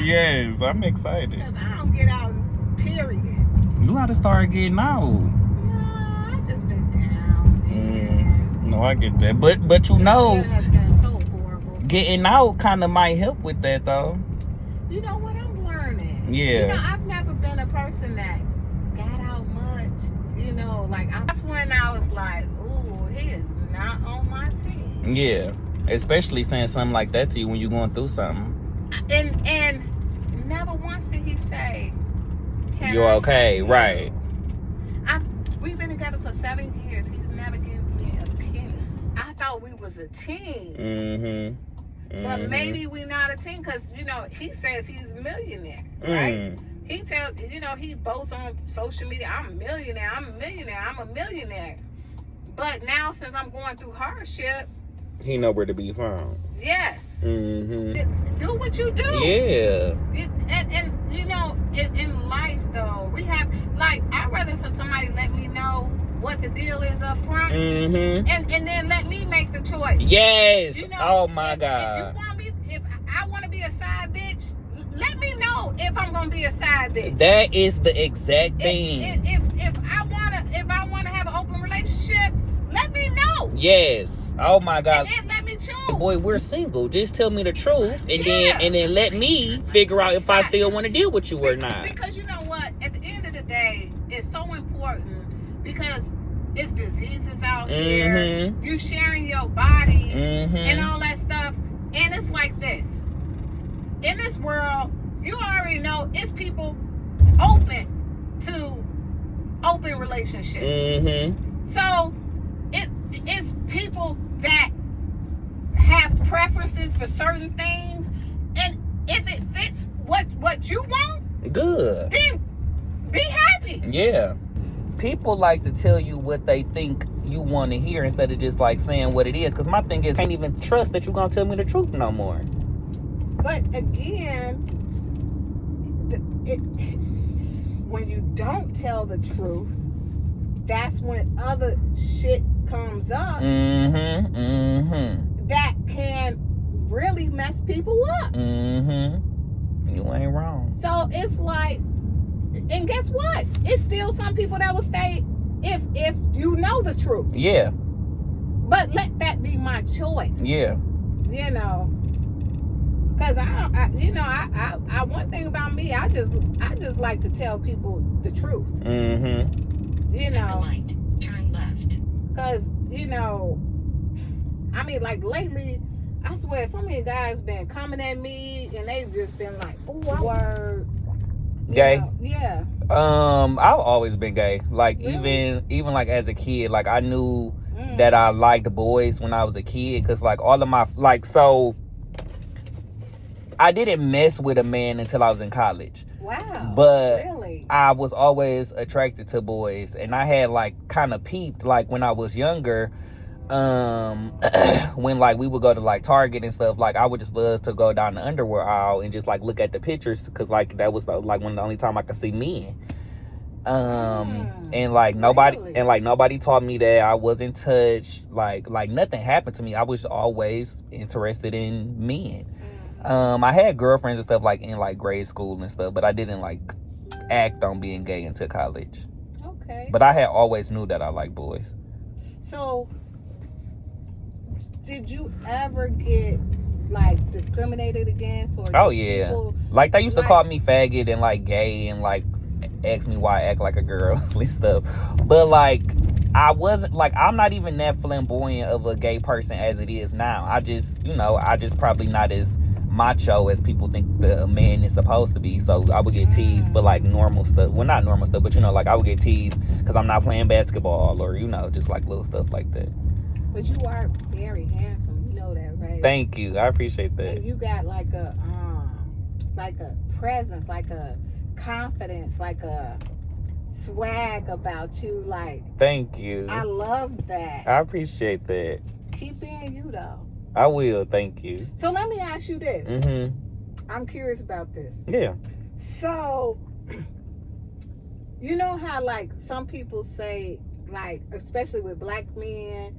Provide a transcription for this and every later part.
Yes, I'm excited. Because I don't get out, period. You gotta start getting out. No, I just been down, man. No, I get that. But you know, This year has been so horrible. getting out kind of might help with that, though. You know what I'm learning? Yeah. You know, I've never been a person that got out much. You know, like, that's when I was like, ooh, he is not on my team. Yeah. Especially saying something like that to you when you're going through something. And never once did he say, you're okay, right. We've been together for 7 years. He's never given me a penny. I thought we was a team. But maybe we not a team because, you know, he says he's a millionaire, right? He tells, you know, he boasts on social media, I'm a millionaire, I'm a millionaire, I'm a millionaire. But now since I'm going through hardship, he know where to be found. Yes. Do what you do. Yeah. And you know, in life though, we have, like, I'd rather for somebody let me know what the deal is up front, and then let me make the choice. Yes. You know, oh my God. If you want me, if I want to be a side bitch, let me know if I'm gonna be a side bitch. That is the exact thing. If I wanna have an open relationship, let me know. Yes. Oh my God. And then let me choose. Boy, we're single. Just tell me the truth, and then let me figure out if I still want to deal with you or not. Because you know what? At the end of the day, it's so important because it's diseases out here. You sharing your body and all that stuff, and it's like this. In this world, you already know it's people open to open relationships. So it's people that have preferences for certain things, and if it fits what you want, good, then be happy. Yeah. People like to tell you what they think you want to hear instead of just like saying what it is. Because my thing is, I can't even trust that you're gonna tell me the truth no more. But again, when you don't tell the truth, that's when other shit comes up that can really mess people up. You ain't wrong. So it's like, and guess what? It's still some people that will stay if you know the truth. Yeah. But let that be my choice. Yeah. You know, because I one thing about me, I just like to tell people the truth. You know. At the light, turn left. Because, you know, I mean, like lately, I swear, so many guys been coming at me, and they've just been like, "Oh, word." Gay? Know? Yeah. I've always been gay. Like, even like as a kid, like I knew that I liked boys when I was a kid, because like all of my, like, so I didn't mess with a man until I was in college. Wow. But really? I was always attracted to boys, and I had like kind of peeped like when I was younger, when like we would go to like Target and stuff, like I would just love to go down the underwear aisle and just like look at the pictures, because like that was like one of the only time I could see men. And like nobody taught me that. I wasn't touched, like nothing happened to me. I was always interested in men. I had girlfriends and stuff like in like grade school and stuff, but I didn't like act on being gay until college. Okay. But I had always knew that I liked boys. So did you ever get like discriminated against? Or oh yeah, like they used to call me faggot and like gay and like ask me why I act like a girl and stuff. But like I wasn't, like, I'm not even that flamboyant of a gay person as it is now. I just probably not as macho as people think the man is supposed to be. So I would get teased for like normal stuff. Well, not normal stuff, but you know, like I would get teased because I'm not playing basketball, or you know, just like little stuff like that. But you are very handsome, you know that, right? Thank you, I appreciate that. And you got like a presence, like a confidence, like a swag about you. Like, thank you. I love that. I appreciate that. Keep being you though. I will. Thank you. So let me ask you this. Mm-hmm. I'm curious about this. Yeah. So, you know how like some people say, like, especially with black men,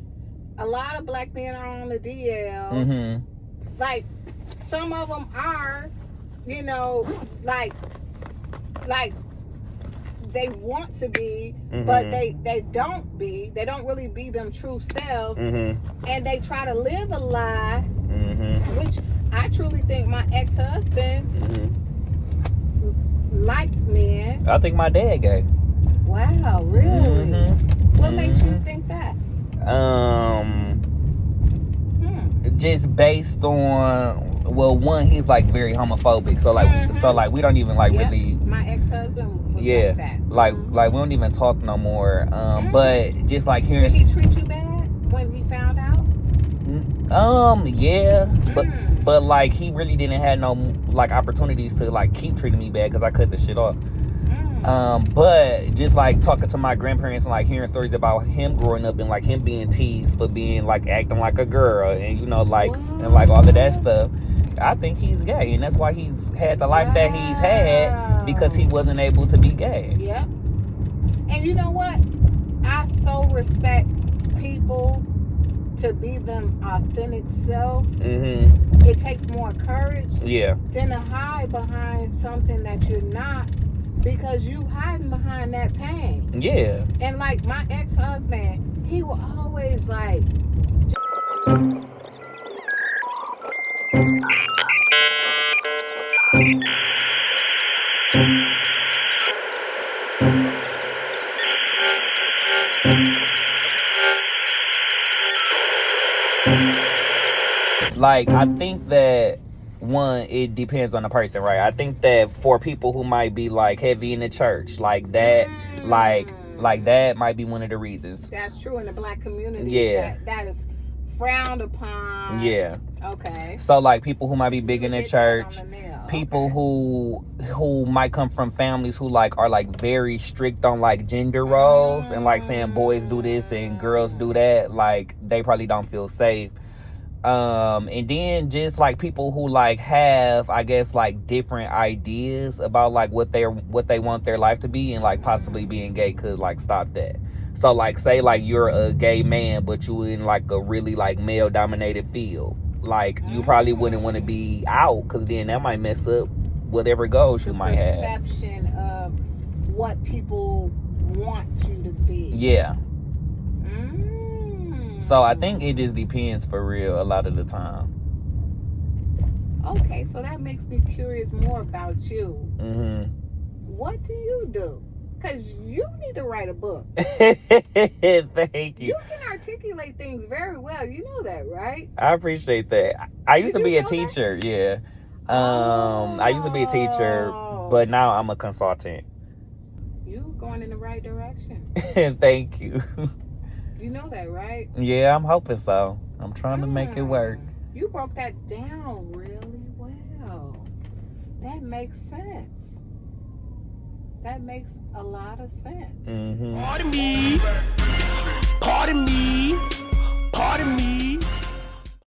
a lot of black men are on the DL. Mm-hmm. Like, some of them are you know, like they want to be, but they don't be. They don't really be them true selves, and they try to live a lie, which I truly think my ex-husband liked men. I think my dad gay. Wow, really? What makes you think that? Just based on, well, one, he's like very homophobic, so like we don't even like really. My ex-husband was like that. Like we don't even talk no more. But just like hearing. Did he treat you bad when he found out? Yeah, but like he really didn't have no like opportunities to like keep treating me bad because I cut the shit off. But just like talking to my grandparents and like hearing stories about him growing up and like him being teased for being like acting like a girl and you know like and like all of that stuff, I think he's gay, and that's why he's had the life that he's had, because he wasn't able to be gay. Yep. And you know what? I so respect people to be them authentic self. It takes more courage than to hide behind something that you're not, because you hiding behind that pain. Yeah. And like my ex-husband, he will always like like I think that one, it depends on the person, right? I think that for people who might be like heavy in the church, like that, like that might be one of the reasons. That's true in the black community. Yeah, that is frowned upon. Yeah. Okay. So like people who might be big in the church, people who might come from families who like are like very strict on like gender roles and like saying boys do this and girls do that, like they probably don't feel safe. And then just like people who like have, I guess, like different ideas about like what they want their life to be, and like possibly being gay could like stop that. So like say like you're a gay man but you in like a really like male dominated field, like you probably wouldn't want to be out, because then that might mess up whatever goals you might have. Perception of what people want you to be. Yeah. So I think it just depends for real a lot of the time. Okay, so that makes me curious more about you. What do you do? Because you need to write a book. Thank you. You can articulate things very well. You know that, right? I appreciate that. I used to be a teacher. That? Yeah. I used to be a teacher, but now I'm a consultant. You going in the right direction. Thank you. You know that, right? Yeah, I'm hoping so. I'm trying to make it work. You broke that down really well. That makes sense. That makes a lot of sense. Pardon me. Pardon me. Pardon me.